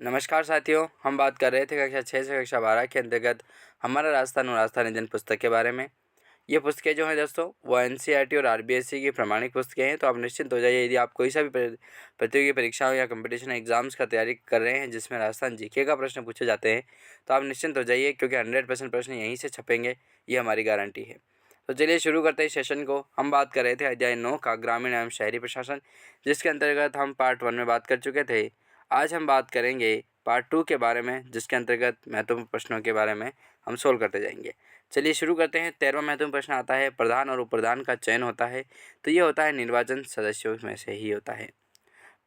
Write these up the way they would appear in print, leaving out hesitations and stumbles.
नमस्कार साथियों, हम बात कर रहे थे कक्षा 6 से कक्षा 12 के अंतर्गत हमारा राजस्थान और राजस्थान इंजन पुस्तक के बारे में। ये पुस्तकें जो हैं दोस्तों वो एनसीईआरटी और आरबीएसई की प्रमाणिक पुस्तकें हैं। तो आप निश्चिंत हो जाइए, यदि आप कोई सा भी प्रतियोगी परीक्षाओं या कंपटीशन एग्जाम्स का तैयारी कर रहे हैं जिसमें राजस्थान जीके का प्रश्न पूछे जाते हैं, तो आप निश्चिंत हो जाइए क्योंकि 100% प्रश्न यहीं से छपेंगे, ये हमारी गारंटी है। तो चलिए शुरू करते हैं सेशन को। हम बात कर रहे थे अध्याय 9 का ग्रामीण एवं शहरी प्रशासन, जिसके अंतर्गत हम पार्ट 1 में बात कर चुके थे। आज हम बात करेंगे पार्ट 2 के बारे में, जिसके अंतर्गत महत्वपूर्ण प्रश्नों के बारे में हम सोल्व करते जाएंगे। चलिए शुरू करते हैं। 13वां महत्वपूर्ण प्रश्न आता है, प्रधान और उपप्रधान का चयन होता है तो ये होता है निर्वाचन सदस्यों में से ही होता है।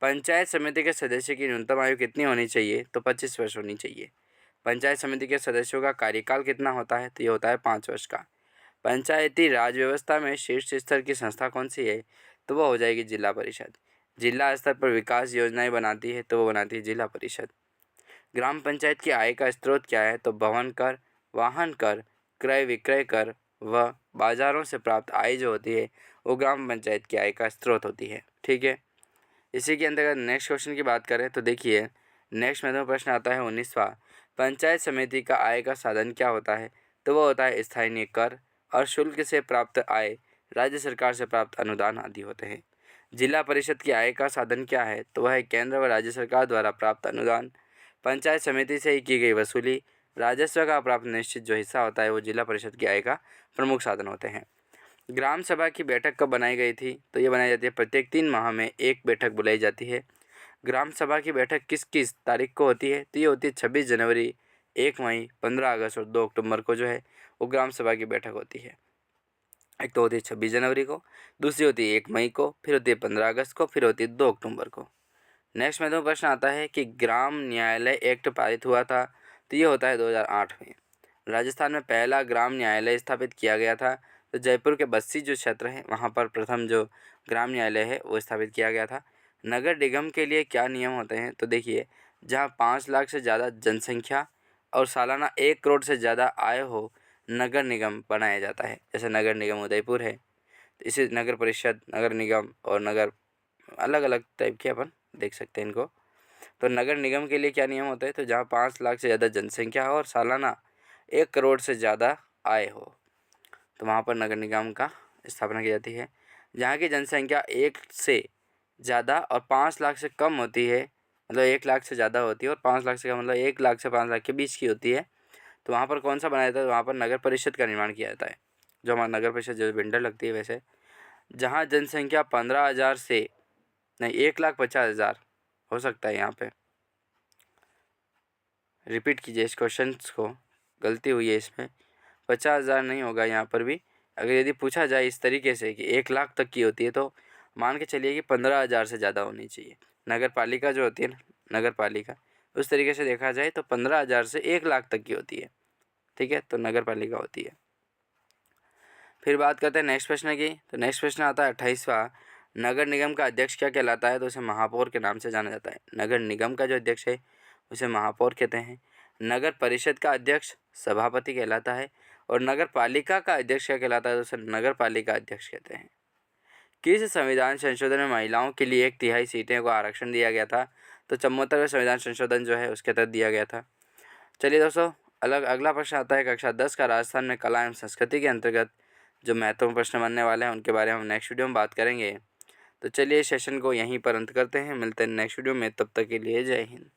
पंचायत समिति के सदस्य की न्यूनतम आयु कितनी होनी चाहिए? तो 25 वर्ष होनी चाहिए। पंचायत समिति के सदस्यों का कार्यकाल कितना होता है? तो ये होता है 5 वर्ष का। पंचायती राज व्यवस्था में शीर्ष स्तर की संस्था कौन सी है? तो वो हो जाएगी जिला परिषद। जिला स्तर पर विकास योजनाएं बनाती है तो वो बनाती है जिला परिषद। ग्राम पंचायत की आय का स्रोत क्या है? तो भवन कर, वाहन कर, क्रय विक्रय कर व बाजारों से प्राप्त आय जो होती है वो ग्राम पंचायत की आय का स्रोत होती है। ठीक है। इसी के अंतर्गत नेक्स्ट क्वेश्चन की बात करें तो देखिए, नेक्स्ट महत्वपूर्ण प्रश्न आता है 19वां, पंचायत समिति का आय का साधन क्या होता है? तो वो होता है स्थानीय कर और शुल्क से प्राप्त आय, राज्य सरकार से प्राप्त अनुदान आदि होते हैं। जिला परिषद की आय का साधन क्या है? तो वह केंद्र व राज्य सरकार द्वारा प्राप्त अनुदान, पंचायत समिति से ही की गई वसूली, राजस्व का प्राप्त निश्चित जो हिस्सा होता है वो जिला परिषद की आय का प्रमुख साधन होते हैं। ग्राम सभा की बैठक कब बनाई गई थी? तो ये बनाई जाती है प्रत्येक 3 माह में एक बैठक बुलाई जाती है। ग्राम सभा की बैठक किस किस तारीख को होती है? तो ये होती है 26 जनवरी, 1 मई, 15 अगस्त और 2 अक्टूबर को जो है वो ग्राम सभा की बैठक होती है। एक तो होती है 26 जनवरी को, दूसरी होती है 1 मई को, फिर होती है 15 अगस्त को, फिर होती है 2 अक्टूबर को। नेक्स्ट महत्वपूर्ण प्रश्न आता है कि ग्राम न्यायालय एक्ट पारित हुआ था, तो ये होता है 2008 में। राजस्थान में पहला ग्राम न्यायालय स्थापित किया गया था, तो जयपुर के बस्सी जो क्षेत्र है वहाँ पर प्रथम जो ग्राम न्यायालय है वो स्थापित किया गया था। नगर निगम के लिए क्या नियम होते हैं? तो देखिए, जहाँ 5 लाख से ज़्यादा जनसंख्या और सालाना 1 करोड़ से ज़्यादा आय हो, नगर निगम बनाया जाता है। जैसे नगर निगम उदयपुर है, तो इसे नगर परिषद, नगर निगम और नगर अलग अलग टाइप के अपन देख सकते हैं इनको। तो नगर निगम के लिए क्या नियम होता है? तो जहाँ 5 लाख से ज़्यादा जनसंख्या हो और सालाना 1 करोड़ से ज़्यादा आय हो, तो वहाँ पर नगर निगम का स्थापना की जाती है। जहाँ की जनसंख्या 1 से ज़्यादा और 5 लाख से कम होती है, मतलब 1 लाख से ज़्यादा होती है और 5 लाख से कम, मतलब 1 लाख से 5 लाख के बीच की होती है, तो वहाँ पर कौन सा बनाया जाता है? वहाँ पर नगर परिषद का निर्माण किया जाता है। जो हमारा नगर परिषद जो बिल्डर लगती है वैसे, जहाँ जनसंख्या 15,000 से नहीं 1,50,000 हो सकता है। यहाँ पे रिपीट कीजिए इस क्वेश्चन को, गलती हुई है इसमें, 50,000 नहीं होगा यहाँ पर भी। अगर यदि पूछा जाए इस तरीके से कि 1 लाख तक की होती है तो मान के चलिए कि 15,000 से ज़्यादा होनी चाहिए। नगर पालिका जो होती है ना, नगर पालिका, उस तरीके से देखा जाए तो 15,000 से 1 लाख तक की होती है। ठीक है, तो नगर पालिका होती है। फिर बात करते हैं नेक्स्ट प्रश्न की। तो नेक्स्ट प्रश्न आता है 28वां, नगर निगम का अध्यक्ष क्या कहलाता है? तो उसे महापौर के नाम से जाना जाता है। नगर निगम का जो अध्यक्ष है उसे महापौर कहते हैं। नगर परिषद का अध्यक्ष सभापति कहलाता है और नगर पालिका का अध्यक्ष क्या कहलाता है? तो उसे नगर पालिका अध्यक्ष कहते हैं। किस संविधान संशोधन में महिलाओं के लिए 1/3 सीटें को आरक्षण दिया गया था? तो 74वें संविधान संशोधन जो है उसके तहत दिया गया था। चलिए दोस्तों, अगला प्रश्न आता है कक्षा 10 का राजस्थान में कला एवं संस्कृति के अंतर्गत जो महत्वपूर्ण प्रश्न बनने वाले हैं उनके बारे में हम नेक्स्ट वीडियो में बात करेंगे। तो चलिए सेशन को यहीं पर अंत करते हैं, मिलते हैं नेक्स्ट वीडियो में, तब तक के लिए जय हिंद।